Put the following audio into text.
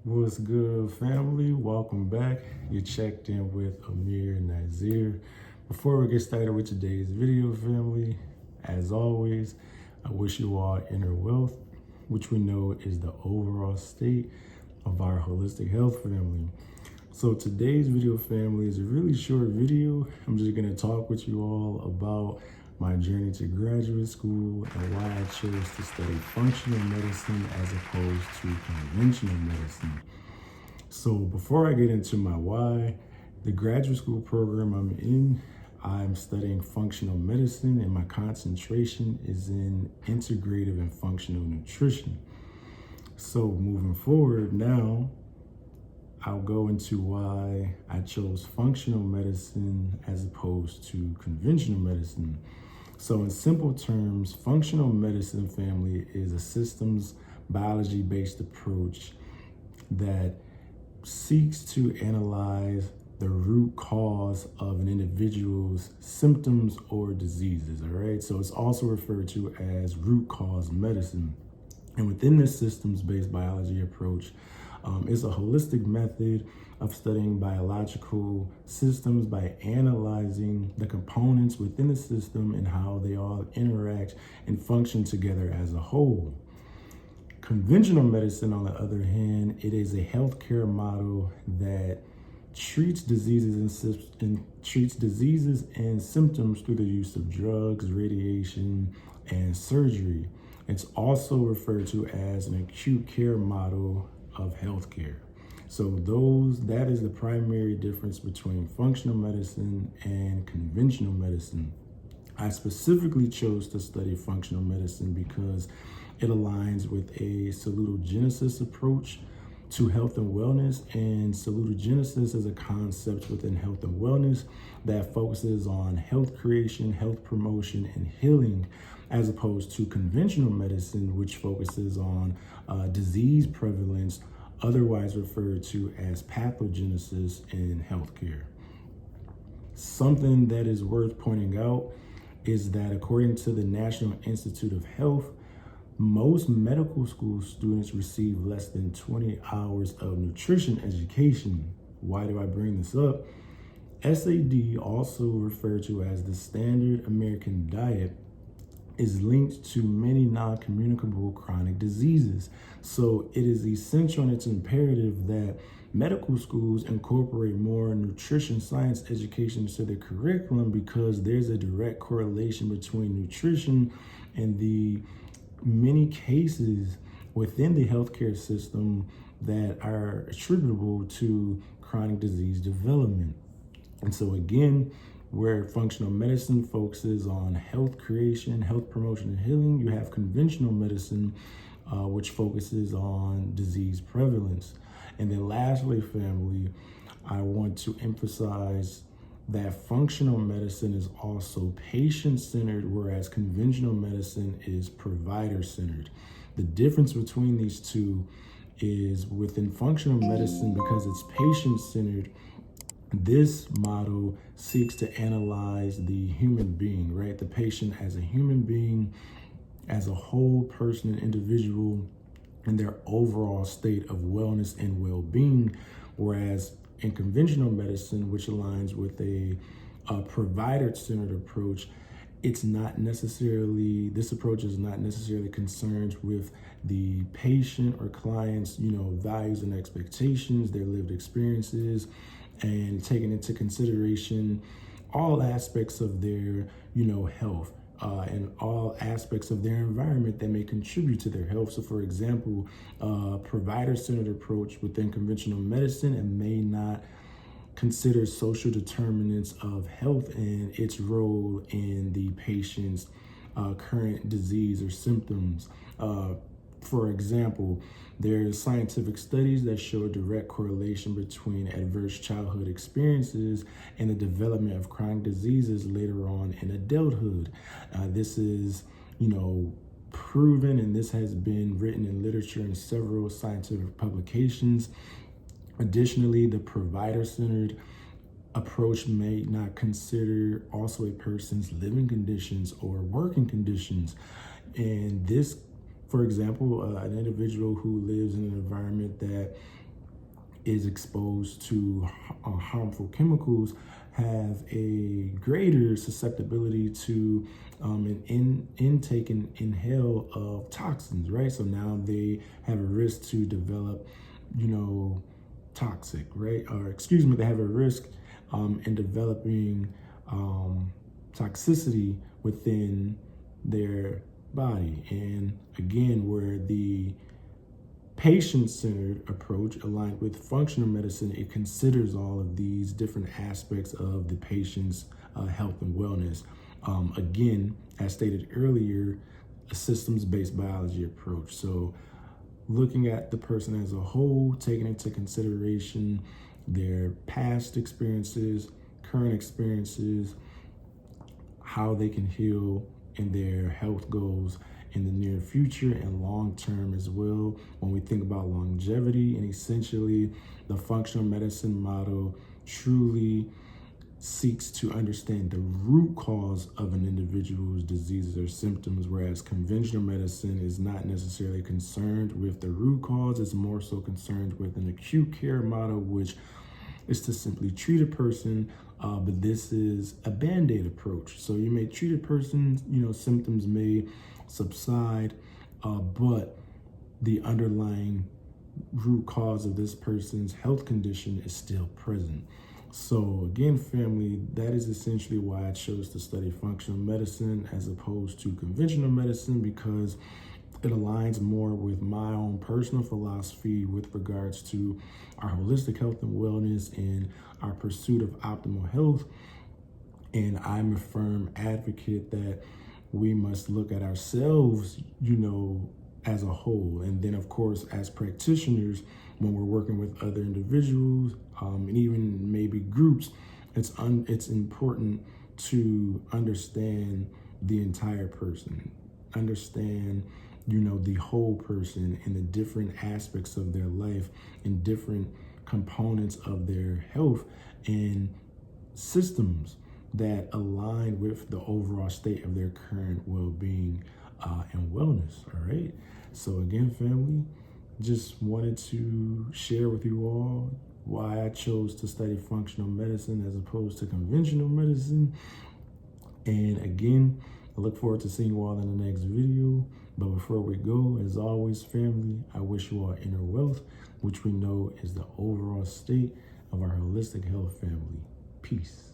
What's good, family? Welcome back. You checked in with Ameer and Naseer. Before we get started with today's video, family, as always, I wish you all inner wealth, which we know is the overall state of our holistic health, family. So today's video, family, is a really short video. I'm just going to talk with you all about my journey to graduate school and why I chose to study functional medicine as opposed to conventional medicine. So before I get into my why, the graduate school program I'm in, I'm studying functional medicine and my concentration is in integrative and functional nutrition. So moving forward now, I'll go into why I chose functional medicine as opposed to conventional medicine. So in simple terms, functional medicine, family, is a systems biology-based approach that seeks to analyze the root cause of an individual's symptoms or diseases, all right? So it's also referred to as root cause medicine. And within this systems-based biology approach, it's a holistic method of studying biological systems by analyzing the components within the system and how they all interact and function together as a whole. Conventional medicine, on the other hand, it is a healthcare model that treats diseases and symptoms through the use of drugs, radiation, and surgery. It's also referred to as an acute care model of healthcare. So that is the primary difference between functional medicine and conventional medicine. I specifically chose to study functional medicine because it aligns with a salutogenesis approach to health and wellness, and salutogenesis is a concept within health and wellness that focuses on health creation, health promotion, and healing, as opposed to conventional medicine, which focuses on disease prevalence, otherwise referred to as pathogenesis in healthcare. Something that is worth pointing out is that according to the National Institute of Health, most medical school students receive less than 20 hours of nutrition education. Why do I bring this up? SAD, also referred to as the Standard American Diet, is linked to many non-communicable chronic diseases. So it is essential and it's imperative that medical schools incorporate more nutrition science education to their curriculum, because there's a direct correlation between nutrition and the many cases within the healthcare system that are attributable to chronic disease development. And so again, where functional medicine focuses on health creation, health promotion, and healing, you have conventional medicine, which focuses on disease prevalence. And then lastly, family, I want to emphasize that functional medicine is also patient-centered, whereas conventional medicine is provider-centered. The difference between these two is within functional medicine, because it's patient-centered, this model seeks to analyze the human being, right? The patient as a human being, as a whole person and individual, and their overall state of wellness and well-being, whereas in conventional medicine, which aligns with a provider-centered approach, this approach is not necessarily concerned with the patient or client's, values and expectations, their lived experiences, and taking into consideration all aspects of their, health, and all aspects of their environment that may contribute to their health. So for example, provider-centered approach within conventional medicine, and may not consider social determinants of health and its role in the patient's current disease or symptoms. For example, there's scientific studies that show a direct correlation between adverse childhood experiences and the development of chronic diseases later on in adulthood. This is, proven, and this has been written in literature in several scientific publications. Additionally, the provider-centered approach may not consider also a person's living conditions or working conditions. And this, for example, an individual who lives in an environment that is exposed to harmful chemicals have a greater susceptibility to an intake and inhale of toxins, right? So now they have a risk to develop, toxic, right? Or excuse me, they have a risk in developing toxicity within their body. And again, where the patient-centered approach aligned with functional medicine, it considers all of these different aspects of the patient's health and wellness. Again, as stated earlier, a systems-based biology approach. So looking at the person as a whole, taking into consideration their past experiences, current experiences, how they can heal, and their health goals in the near future and long term as well. When we think about longevity, and essentially the functional medicine model truly seeks to understand the root cause of an individual's diseases or symptoms, whereas conventional medicine is not necessarily concerned with the root cause. It's more so concerned with an acute care model, which is to simply treat a person, but this is a Band-Aid approach. So you may treat a person, symptoms may subside, but the underlying root cause of this person's health condition is still present. So again, family, that is essentially why I chose to study functional medicine as opposed to conventional medicine, because it aligns more with my own personal philosophy with regards to our holistic health and wellness and our pursuit of optimal health. And I'm a firm advocate that we must look at ourselves, as a whole. And then, of course, as practitioners, when we're working with other individuals and even maybe groups, it's important to understand the entire person, understand the whole person and the different aspects of their life and different components of their health and systems that align with the overall state of their current well-being and wellness. All right. So again, family, just wanted to share with you all why I chose to study functional medicine as opposed to conventional medicine. And again, I look forward to seeing you all in the next video. But before we go, as always, family, I wish you all inner wealth, which we know is the overall state of our holistic health family. Peace.